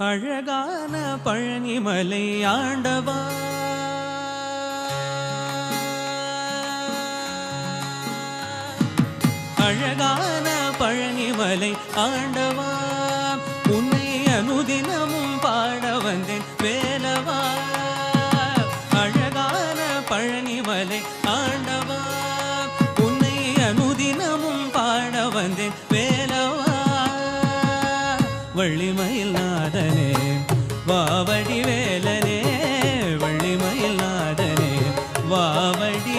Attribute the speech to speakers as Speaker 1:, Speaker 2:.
Speaker 1: அழகான பழனிமலை ஆண்டவா, அழகான பழனிமலை ஆண்டவா, உன்னை அனுதினமும் பாட வந்தேன் வேலவா. அழகான பழனிமலை ஆண்டவா, உன்னை அனுதினமும் பாட வந்தேன் வேலவா. வள்ளிமயில் நாதனே வாவடி வேலனே, வள்ளிமயில் நாதனே வாவடி